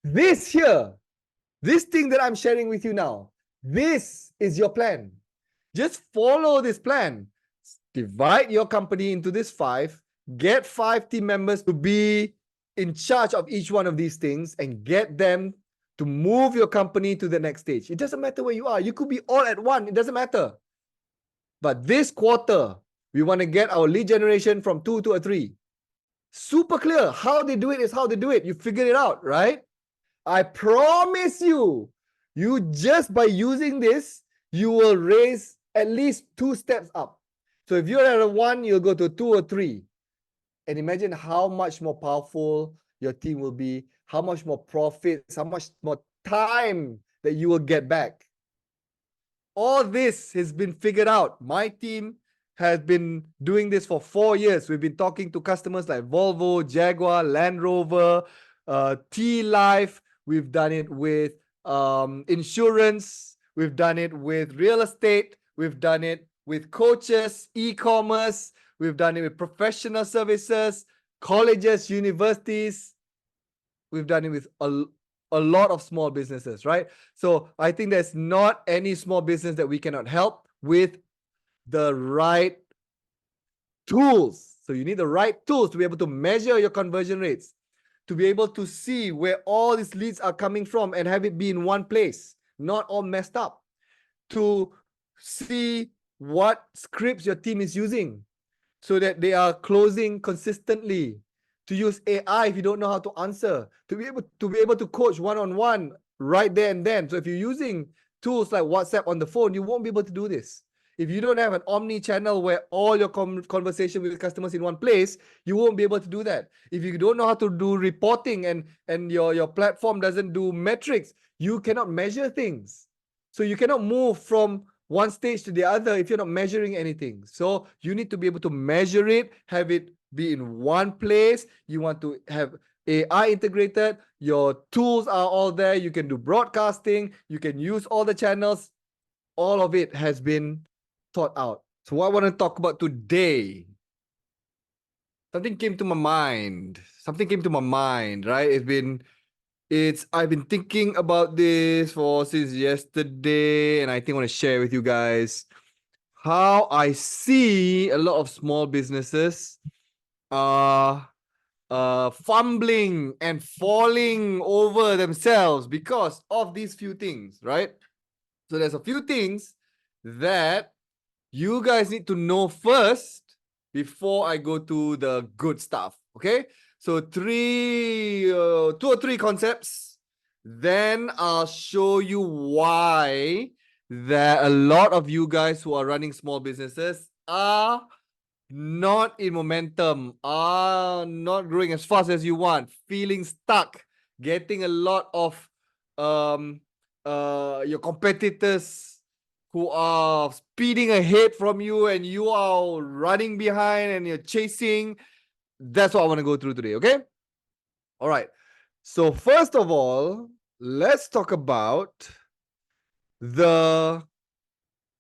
This here, this thing that I'm sharing with you now, this is your plan. Just follow this plan. Divide your company into this 5. Get 5 team members to be in charge of each one of these things and get them to move your company to the next stage. It doesn't matter where you are. You could be all at one. It doesn't matter. But this quarter, we want to get our lead generation from 2 to a 3. Super clear. How they do it is how they do it. You figured it out, right? I promise you, you just by using this, you will raise at least 2 steps up. So if you're at a 1, you'll go to 2 or 3. And imagine how much more powerful your team will be, how much more profits, how much more time that you will get back. All this has been figured out. My team has been doing this for 4 years. We've been talking to customers like Volvo, Jaguar, Land Rover, TeaLive. We've done it with insurance. We've done it with real estate. We've done it with coaches, e-commerce. We've done it with professional services, colleges, universities. We've done it with a lot of small businesses, right? So I think there's not any small business that we cannot help with the right tools. So you need the right tools to be able to measure your conversion rates, to be able to see where all these leads are coming from and have it be in one place, not all messed up, to see what scripts your team is using so that they are closing consistently, to use AI if you don't know how to answer, to be able to coach one-on-one right there and then. So if you're using tools like WhatsApp on the phone, you won't be able to do this. If you don't have an omni-channel where all your conversation with customers in one place, you won't be able to do that. If you don't know how to do reporting and your platform doesn't do metrics, you cannot measure things. So you cannot move from one stage to the other if you're not measuring anything. So you need to be able to measure it, have it be in one place. You want to have AI integrated. Your tools are all there. You can do broadcasting. You can use all the channels. All of it has been thought out. So what I want to talk about today, something came to my mind. Right? I've been thinking about this since yesterday, and I think I want to share with you guys how I see a lot of small businesses fumbling and falling over themselves because of these few things, right? So there's a few things that you guys need to know first before I go to the good stuff, okay? So 2 or 3 concepts. Then I'll show you why that a lot of you guys who are running small businesses are not in momentum, are not growing as fast as you want, feeling stuck, getting a lot of your competitors who are speeding ahead from you and you are running behind and you're chasing. That's what I want to go through today, okay? All right. So first of all, let's talk about the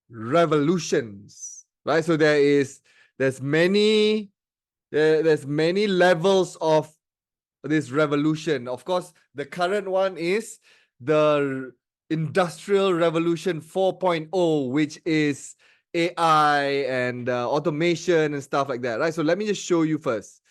revolutions, right? So there's many levels of this revolution. Of course, the current one is the Industrial Revolution 4.0, which is AI and automation and stuff like that, right? So let me just show you first.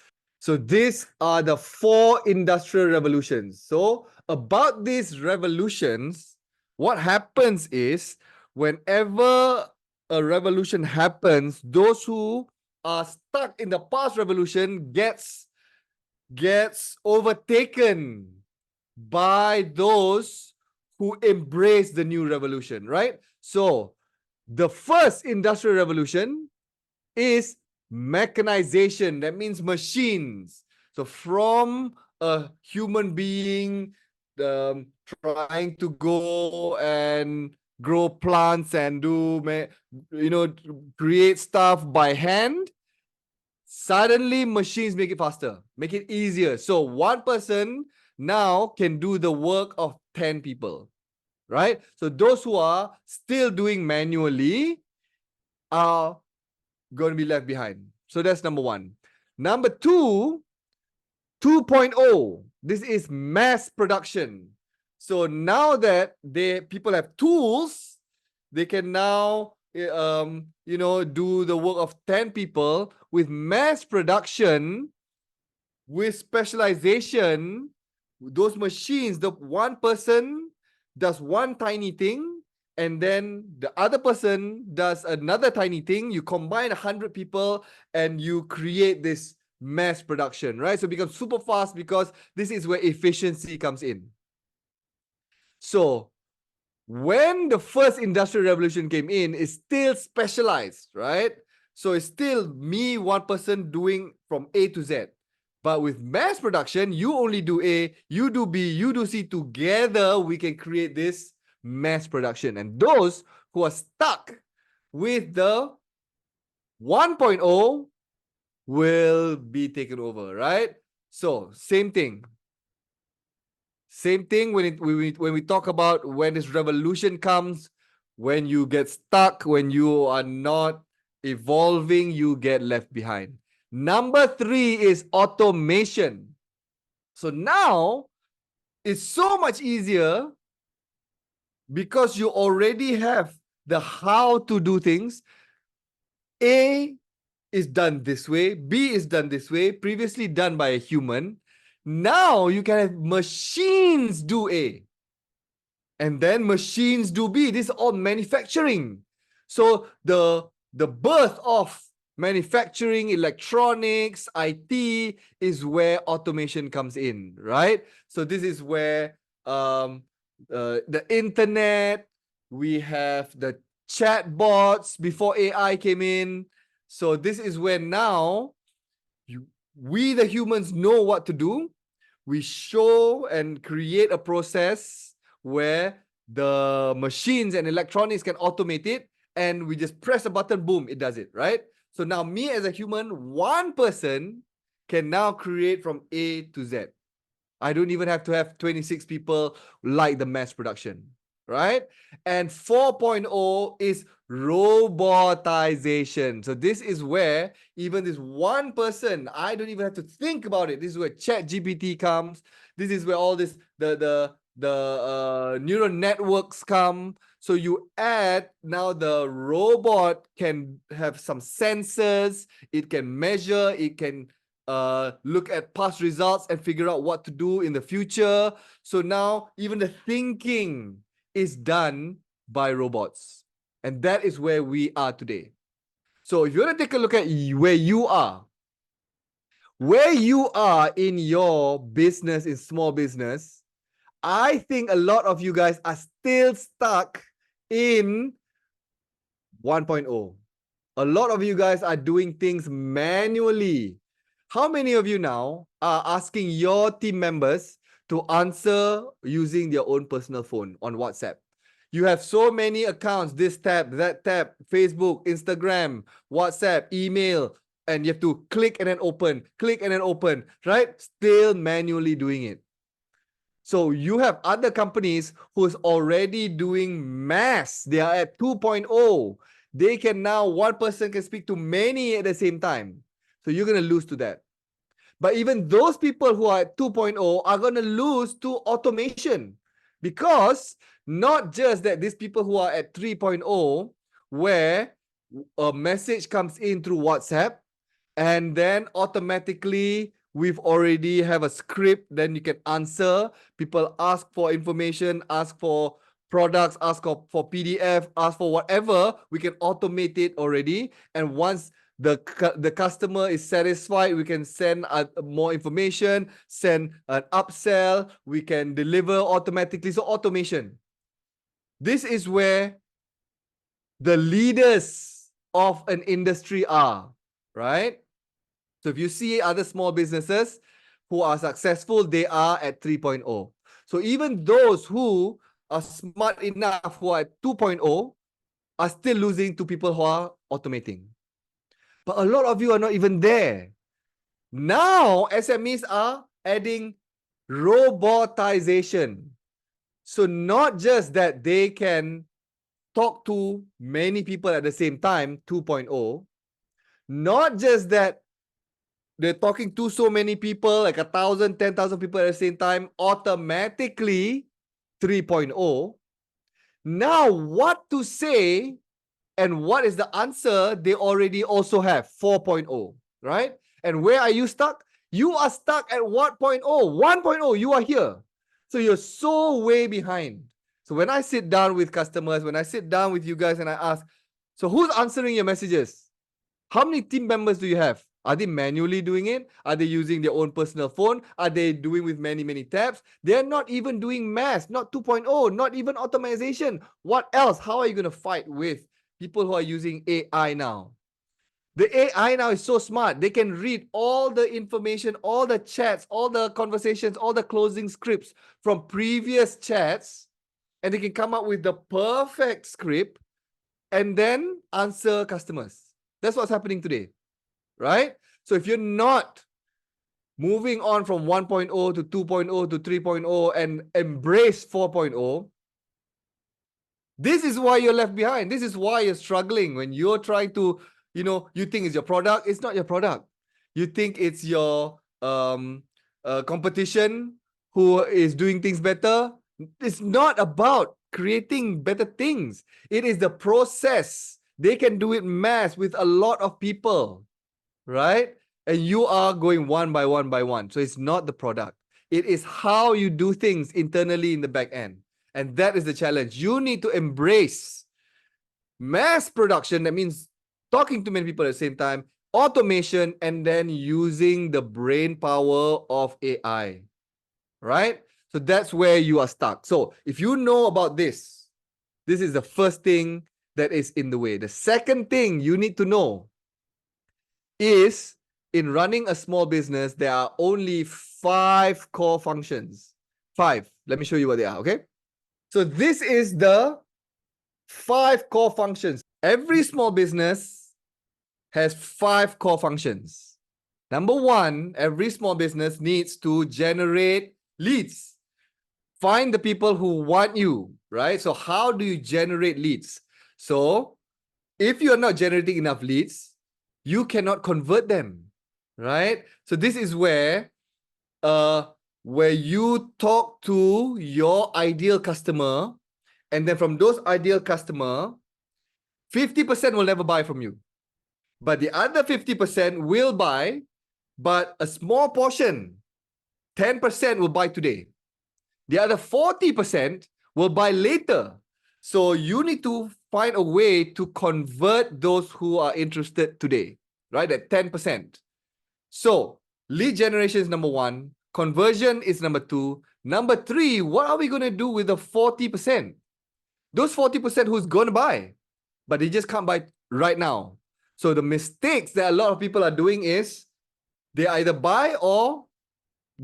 So these are the 4 industrial revolutions. So about these revolutions, what happens is whenever a revolution happens, those who are stuck in the past revolution gets overtaken by those who embrace the new revolution, right? So the first industrial revolution is mechanization. That means machines. So from a human being trying to go and grow plants and create stuff by hand, suddenly machines make it faster, make it easier. So one person now can do the work of 10 people, right? So those who are still doing manually are going to be left behind. So that's number 1. Number 2, 2.0. This is mass production. So now that people have tools, they can now do the work of 10 people. With mass production, with specialization, those machines, the one person does one tiny thing, and then the other person does another tiny thing. You combine 100 people and you create this mass production, right? So it becomes super fast because this is where efficiency comes in. So when the first industrial revolution came in, it's still specialized, right? So it's still me, one person doing from A to Z. But with mass production, you only do A, you do B, you do C. Together, we can create this mass production. And those who are stuck with the 1.0 will be taken over, right? So same thing. Same thing when we talk about when this revolution comes, when you get stuck, when you are not evolving, you get left behind. Number 3 is automation. So now it's so much easier because you already have the how to do things. A is done this way, B is done this way, previously done by a human. Now you can have machines do A, and then machines do B. This is all manufacturing. So the birth of manufacturing, electronics, IT is where automation comes in, right? So this is where the internet, we have the chatbots before AI came in. So this is where now we the humans know what to do. We show and create a process where the machines and electronics can automate it, and we just press a button, boom, it does it, right? So now me as a human, one person can now create from A to Z. I don't even have to have 26 people like the mass production, right? And 4.0 is robotization. So this is where even this one person, I don't even have to think about it. This is where ChatGPT comes. This is where all this the neural networks come. So you add, now the robot can have some sensors, it can measure, it can look at past results and figure out what to do in the future. So now even the thinking is done by robots. And that is where we are today. So if you want to take a look at where you are in your business, in small business, I think a lot of you guys are still stuck in 1.0. A lot of you guys are doing things manually. How many of you now are asking your team members to answer using their own personal phone on WhatsApp? You have so many accounts, this tab, that tab, Facebook, Instagram, WhatsApp, email, and you have to click and then open, right? Still manually doing it. So you have other companies who's already doing mass. They are at 2.0. They can now, one person can speak to many at the same time. So you're going to lose to that. But even those people who are at 2.0 are going to lose to automation, because not just that these people who are at 3.0, where a message comes in through WhatsApp, and then automatically we've already have a script, then you can answer. People ask for information, ask for products, ask for PDF, ask for whatever, we can automate it already. And once the customer is satisfied, we can send more information, send an upsell, we can deliver automatically. So automation. This is where the leaders of an industry are, right? So if you see other small businesses who are successful, they are at 3.0. So even those who are smart enough, who are at 2.0, are still losing to people who are automating. But a lot of you are not even there. Now, SMEs are adding robotization. So not just that they can talk to many people at the same time, 2.0. Not just that they're talking to so many people, like 1,000, 10,000 people at the same time, automatically 3.0. Now, what to say and what is the answer? They already also have 4.0, right? And where are you stuck? You are stuck at what 1.0, you are here. So you're so way behind. So when I sit down with customers, when I sit down with you guys and I ask, so who's answering your messages? How many team members do you have? Are they manually doing it? Are they using their own personal phone? Are they doing with many, many tabs? They're not even doing mass, not 2.0, not even automation. What else? How are you going to fight with people who are using AI now? The AI now is so smart. They can read all the information, all the chats, all the conversations, all the closing scripts from previous chats, and they can come up with the perfect script and then answer customers. That's what's happening today, right? So if you're not moving on from 1.0 to 2.0 to 3.0 and embrace 4.0, this is why you're left behind. This is why you're struggling when you're trying to, you think it's your product. It's not your product. You think it's your competition who is doing things better. It's not about creating better things. It is the process. They can do it mass with a lot of people, right? And you are going one by one by one. So it's not the product. It is how you do things internally in the back end. And that is the challenge. You need to embrace mass production. That means talking to many people at the same time, automation, and then using the brain power of AI, right? So that's where you are stuck. So if you know about this, this is the first thing that is in the way. The second thing you need to know is in running a small business, there are only 5 core functions. 5. Let me show you what they are, okay? So this is the 5 core functions. Every small business has 5 core functions. Number 1, every small business needs to generate leads. Find the people who want you, right? So how do you generate leads? So if you are not generating enough leads, you cannot convert them, right? So this is where you talk to your ideal customer, and then from those ideal customer, 50% will never buy from you. But the other 50% will buy, but a small portion, 10% will buy today. The other 40% will buy later. So you need to find a way to convert those who are interested today, right? At 10%. So lead generation is number 1. Conversion is number 2. Number 3, what are we going to do with the 40%? Those 40% who's going to buy, but they just can't buy right now. So the mistakes that a lot of people are doing is they either buy or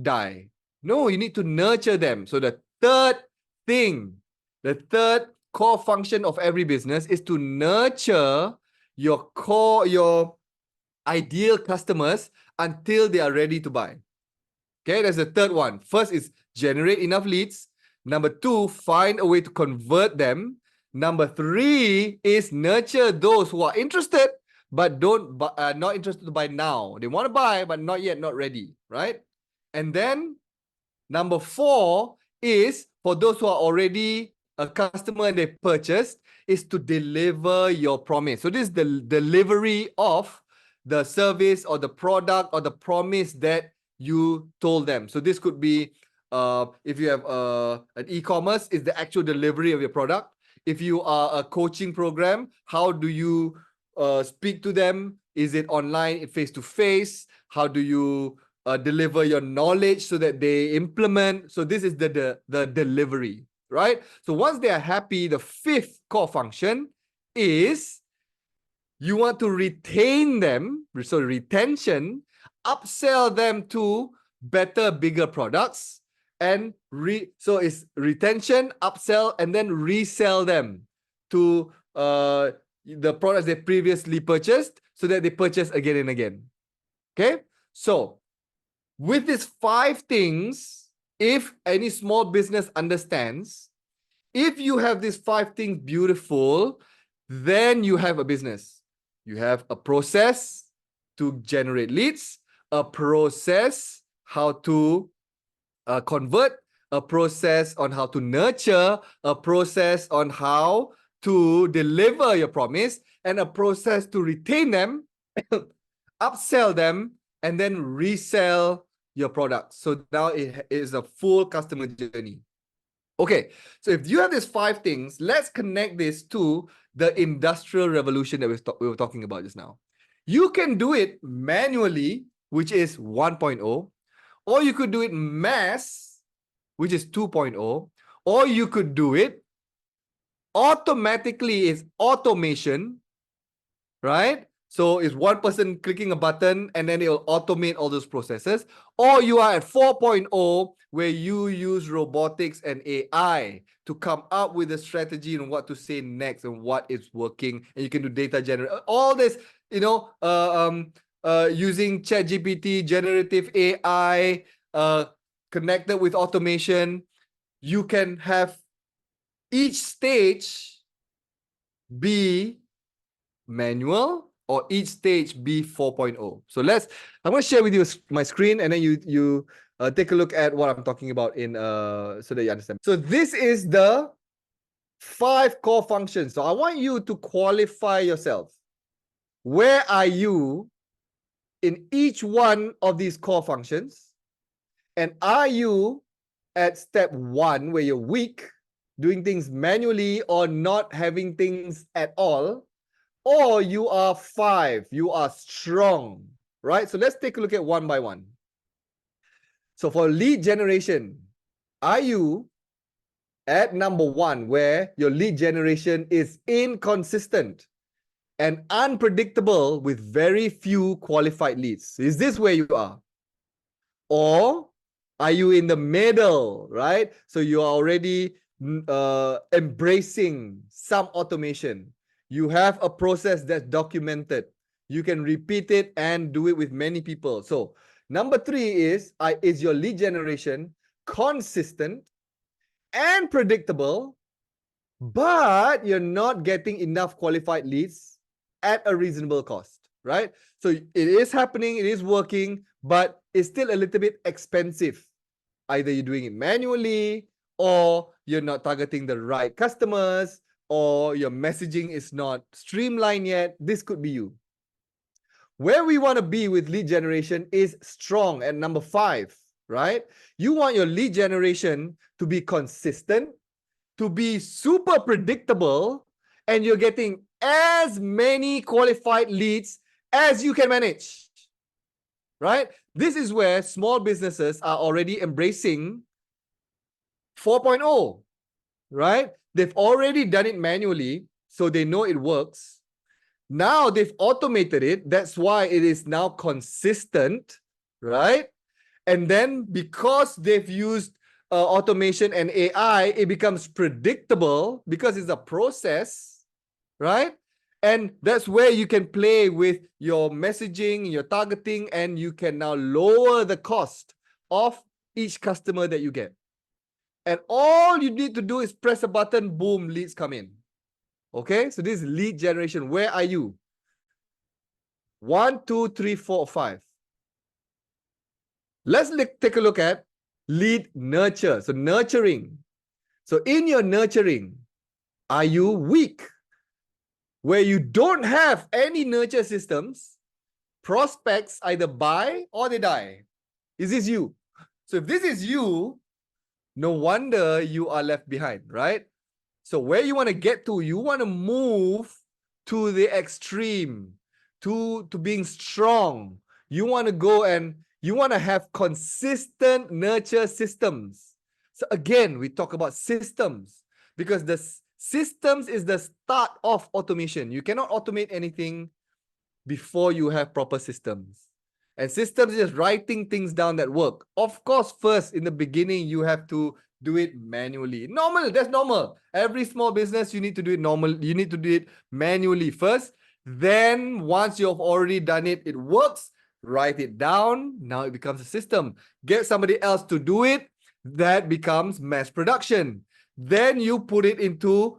die. No, you need to nurture them. So the third thing, the third core function of every business is to nurture your ideal customers until they are ready to buy. Okay, that's the third one. First is generate enough leads. Number 2, find a way to convert them. Number 3 is nurture those who are interested but not interested to buy now. They want to buy but not yet, not ready, right? And then number 4 is for those who are already a customer and they purchased, is to deliver your promise. So this is the delivery of the service or the product or the promise that you told them. So this could be if you have an e-commerce, is the actual delivery of your product. If you are a coaching program, how do you speak to them? Is it online, face-to-face? How do you deliver your knowledge so that they implement? So this is the delivery, right? So once they are happy, the 5th core function is you want to retain them. So retention, upsell them to better, bigger products, and so it's retention, upsell, and then resell them to the products they previously purchased so that they purchase again and again. Okay, so with these 5 things, if any small business understands, if you have these 5 things beautiful, then you have a business. You have a process to generate leads, a process how to convert, a process on how to nurture, a process on how to deliver your promise, and a process to retain them, upsell them, and then resell your product. So now it is a full customer journey. Okay, so if you have these 5 things, let's connect this to the industrial revolution that we were talking about just now. You can do it manually, which is 1.0, or you could do it mass, which is 2.0, or you could do it automatically, is automation, right? So it's one person clicking a button and then it'll automate all those processes. Or you are at 4.0, where you use robotics and AI to come up with a strategy and what to say next and what is working. And you can do data generation, all this, you know, using ChatGPT, generative AI, connected with automation. You can have each stage be manual or each stage be 4.0. So I'm going to share with you my screen, and then you take a look at what I'm talking about in so that you understand. So this is the 5 core functions. So I want you to qualify yourself. Where are you in each one of these core functions? And are you at step 1, where you're weak, doing things manually or not having things at all? Or you are 5, you are strong, right? So let's take a look at one by one. So for lead generation, are you at number 1, where your lead generation is inconsistent and unpredictable with very few qualified leads? Is this where you are? Or are you in the middle, right? So you are already embracing some automation. You have a process that's documented. You can repeat it and do it with many people. So number 3 is your lead generation consistent and predictable, but you're not getting enough qualified leads at a reasonable cost, right? So it is happening, it is working, but it's still a little bit expensive. Either you're doing it manually, or you're not targeting the right customers, or your messaging is not streamlined yet. This could be you. Where we want to be with lead generation is strong at number 5, right? You want your lead generation to be consistent, to be super predictable, and you're getting as many qualified leads as you can manage, right? This is where small businesses are already embracing 4.0, right? They've already done it manually, so they know it works. Now they've automated it. That's why it is now consistent, right? And then because they've used automation and AI, it becomes predictable because it's a process, right? And that's where you can play with your messaging, your targeting, and you can now lower the cost of each customer that you get. And all you need to do is press a button, boom, leads come in. Okay, so this is lead generation. Where are you? 1, 2, 3, 4, 5. Let's take a look at lead nurture. So nurturing. So in your nurturing, are you weak? Where you don't have any nurture systems, prospects either buy or they die. Is this you? So if this is you, no wonder you are left behind, right? So where you want to get to, you want to move to the extreme, to being strong. You want to go and you want to have consistent nurture systems. So again, we talk about systems because the systems is the start of automation. You cannot automate anything before you have proper systems. And systems is just writing things down that work. Of course, first, in the beginning, you have to do it manually. Normal, that's normal. Every small business, you need to do it normal. You need to do it manually first. Then once you've already done it, it works. Write it down. Now it becomes a system. Get somebody else to do it. That becomes mass production. Then you put it into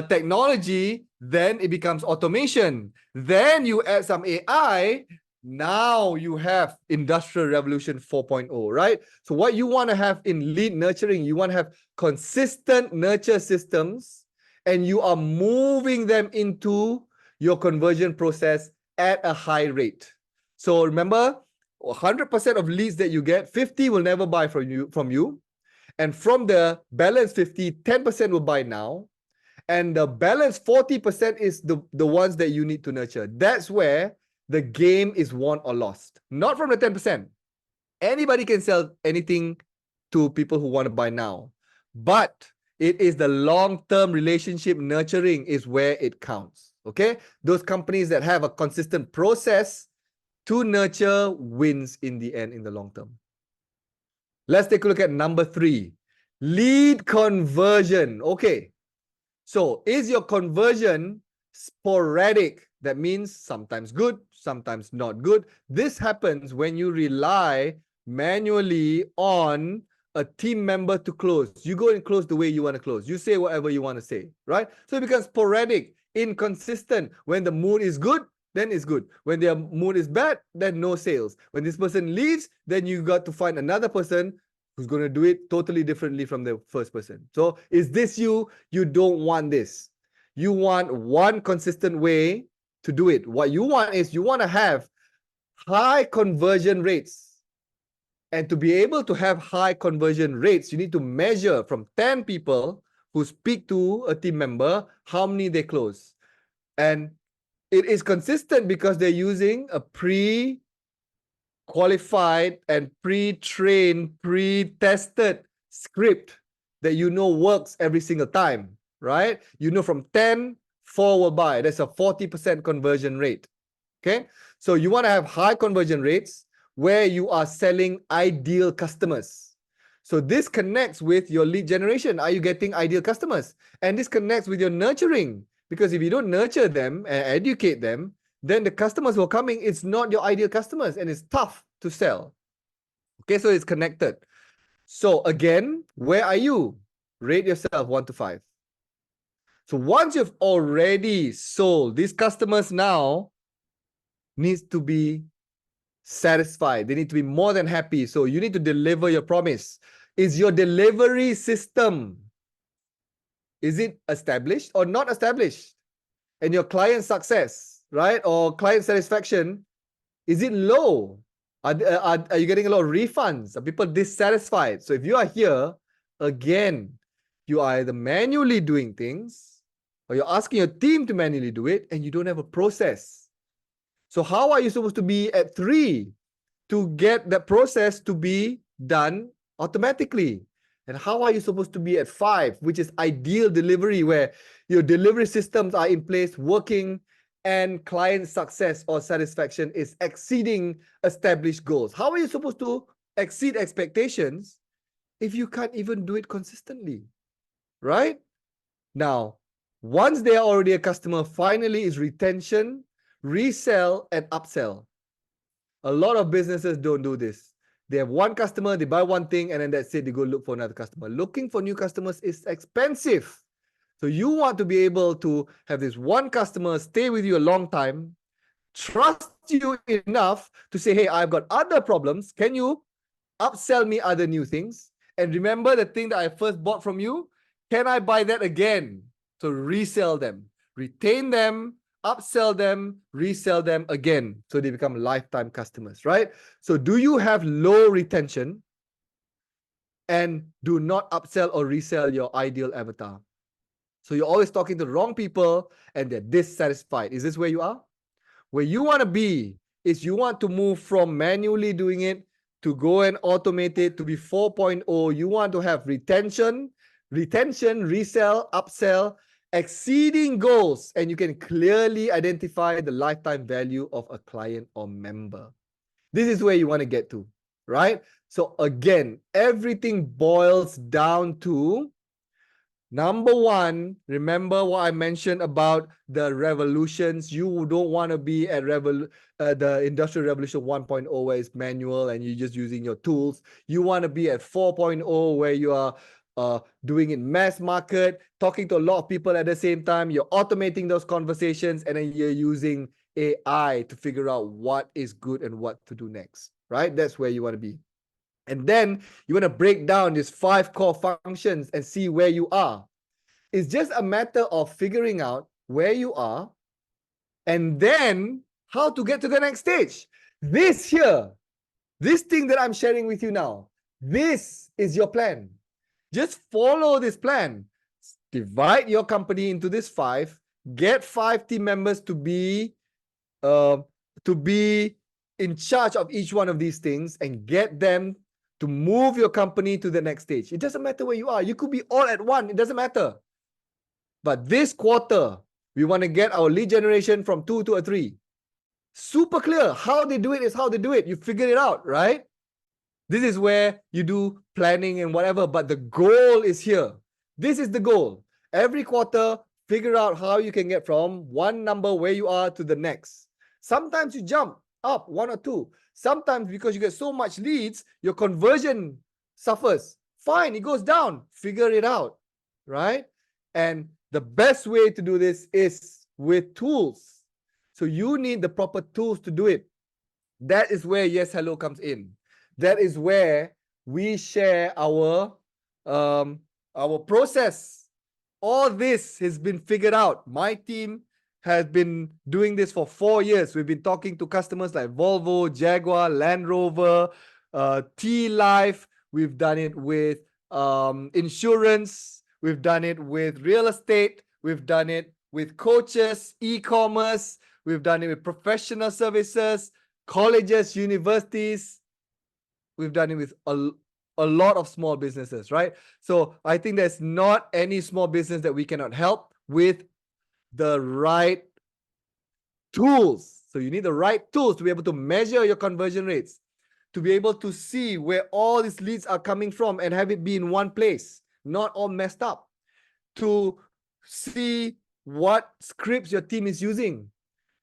technology. Then it becomes automation. Then you add some AI. Now you have Industrial Revolution 4.0, right? So what you want to have in lead nurturing, you want to have consistent nurture systems, and you are moving them into your conversion process at a high rate. So remember, 100% of leads that you get, 50 will never buy from you. And from the balance 50, 10% will buy now. And the balance 40% is the ones that you need to nurture. That's where the game is won or lost. Not from the 10%. Anybody can sell anything to people who want to buy now. But it is the long-term relationship nurturing is where it counts. Okay? Those companies that have a consistent process to nurture wins in the end in the long term. Let's take a look at number 3. Lead conversion. Okay. So is your conversion sporadic? That means sometimes good, sometimes not good. This happens when you rely manually on a team member to close. You go and close the way you want to close. You say whatever you want to say, right? So it becomes sporadic, inconsistent. When the mood is good, then it's good. When their mood is bad, then no sales. When this person leaves, then you got to find another person who's going to do it totally differently from the first person. So is this you? You don't want this. You want one consistent way to do it. What you want is you want to have high conversion rates. And to be able to have high conversion rates, you need to measure from 10 people who speak to a team member, how many they close. And it is consistent because they're using a pre-qualified and pre-trained, pre-tested script that you know works every single time, right? You know from 10, 4 will buy. That's a 40% conversion rate. Okay? So you want to have high conversion rates where you are selling ideal customers. So this connects with your lead generation. Are you getting ideal customers? And this connects with your nurturing. Because if you don't nurture them and educate them, then the customers who are coming, it's not your ideal customers and it's tough to sell. Okay, so it's connected. So again, where are you? Rate yourself 1 to 5. So once you've already sold, these customers now needs to be satisfied. They need to be more than happy. So you need to deliver your promise. Is your delivery system, is it established or not established? And your client success, right? Or client satisfaction, is it low? Are you getting a lot of refunds? Are people dissatisfied? So if you are here, again, you are either manually doing things or you're asking your team to manually do it and you don't have a process. So how are you supposed to be at 3 to get that process to be done automatically? And how are you supposed to be at 5, which is ideal delivery, where your delivery systems are in place, working, and client success or satisfaction is exceeding established goals? How are you supposed to exceed expectations if you can't even do it consistently, right? Now, once they are already a customer, finally is retention, resell, and upsell. A lot of businesses don't do this. They have one customer, they buy one thing, and then that's it. They go look for another customer. Looking for new customers is expensive. So you want to be able to have this one customer stay with you a long time, trust you enough to say, hey, I've got other problems. Can you upsell me other new things? And remember the thing that I first bought from you? Can I buy that again? So resell them, retain them, upsell them, resell them again. So they become lifetime customers, right? So do you have low retention and do not upsell or resell your ideal avatar? So you're always talking to the wrong people and they're dissatisfied. Is this where you are? Where you want to be is you want to move from manually doing it to go and automate it to be 4.0. You want to have retention, resell, upsell, exceeding goals, and you can clearly identify the lifetime value of a client or member. This is where you want to get to, right? So again, everything boils down to number 1, remember what I mentioned about the revolutions. You don't want to be at the Industrial Revolution 1.0 where it's manual and you're just using your tools. You want to be at 4.0 where you are doing it mass market, talking to a lot of people at the same time. You're automating those conversations and then you're using AI to figure out what is good and what to do next, right? That's where you want to be. And then you want to break down these 5 core functions and see where you are. It's just a matter of figuring out where you are and then how to get to the next stage. This thing that I'm sharing with you now, this is your plan. Just follow this plan. Divide your company into this 5. Get 5 team members to be in charge of each one of these things and get them to move your company to the next stage. It doesn't matter where you are. You could be all at one. It doesn't matter. But this quarter, we want to get our lead generation from 2 to a 3. Super clear. How they do it is how they do it. You figure it out, right? This is where you do planning and whatever, but the goal is here. This is the goal. Every quarter, figure out how you can get from one number where you are to the next. Sometimes you jump up 1 or 2. Sometimes because you get so much leads, your conversion suffers. Fine, it goes down. Figure it out, right? And the best way to do this is with tools. So you need the proper tools to do it. That is where YesHello comes in. That is where we share our process. All this has been figured out. My team has been doing this for 4 years. We've been talking to customers like Volvo, Jaguar, Land Rover, TeaLive. We've done it with insurance. We've done it with real estate. We've done it with coaches, e-commerce. We've done it with professional services, colleges, universities. We've done it with a lot of small businesses, right? So I think there's not any small business that we cannot help with the right tools. So you need the right tools to be able to measure your conversion rates, to be able to see where all these leads are coming from and have it be in one place, not all messed up, to see what scripts your team is using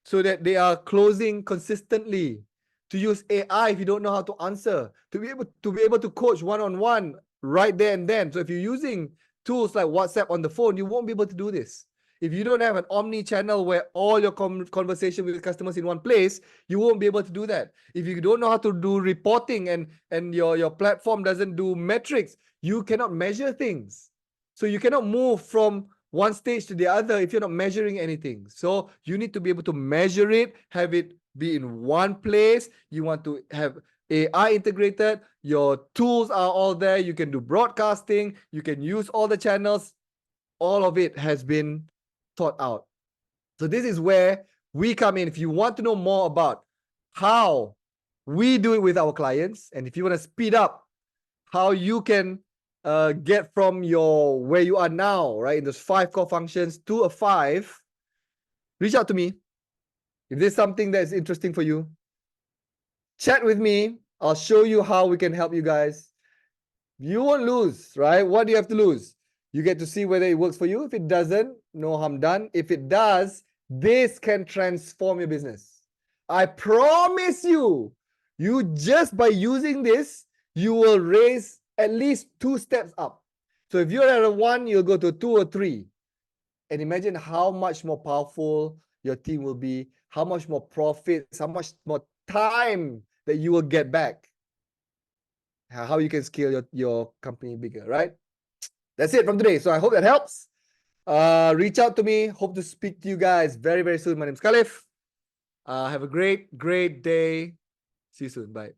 so that they are closing consistently, to use AI if you don't know how to answer, to be able to coach one-on-one right there and then. So if you're using tools like WhatsApp on the phone, you won't be able to do this. If you don't have an omni-channel where all your conversation with customers in one place, you won't be able to do that. If you don't know how to do reporting and your platform doesn't do metrics, you cannot measure things. So you cannot move from one stage to the other if you're not measuring anything. So you need to be able to measure it, have it be in one place. You want to have AI integrated. Your tools are all there. You can do broadcasting. You can use all the channels. All of it has been thought out. So this is where we come in. If you want to know more about how we do it with our clients, and if you want to speed up how you can get from your where you are now, right, in those 5 core functions to a 5, reach out to me. If there's something that is interesting for you, chat with me. I'll show you how we can help you guys. You won't lose, right? What do you have to lose? You get to see whether it works for you. If it doesn't, no harm done. If it does, this can transform your business. I promise you, you just by using this, you will raise at least 2 steps up. So if you're at a 1, you'll go to a 2 or 3. And imagine how much more powerful your team will be, how much more profits, how much more time that you will get back, how you can scale your company bigger, right? That's it from today. So I hope that helps. Reach out to me. Hope to speak to you guys very, very soon. My name is Khalif. Have a great, great day. See you soon. Bye.